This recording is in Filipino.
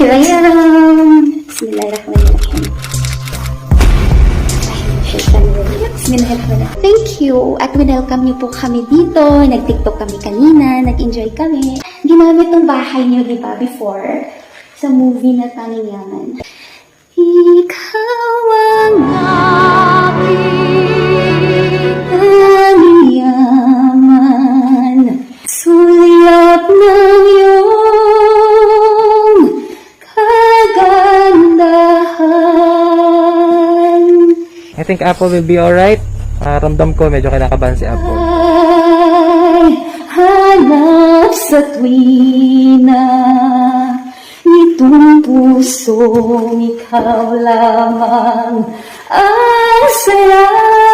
Here I am! Bismillahirrahmanirrahim. Bismillahirrahmanirrahim. Thank you at welcome niyo po kami dito. Nag-tiktok kami kanina, nag-enjoy kami. Ginamit ng bahay niyo, di ba, before? Sa movie na Tanging Yaman. Ikaw ang aking tanging yaman, sulyap ng iyong kagandahan. I think Apple will be alright. Ramdam ko medyo kinakabahan si Apple. Ay, hanap sa tuwina nitong pusong ikaw lamang ang saya.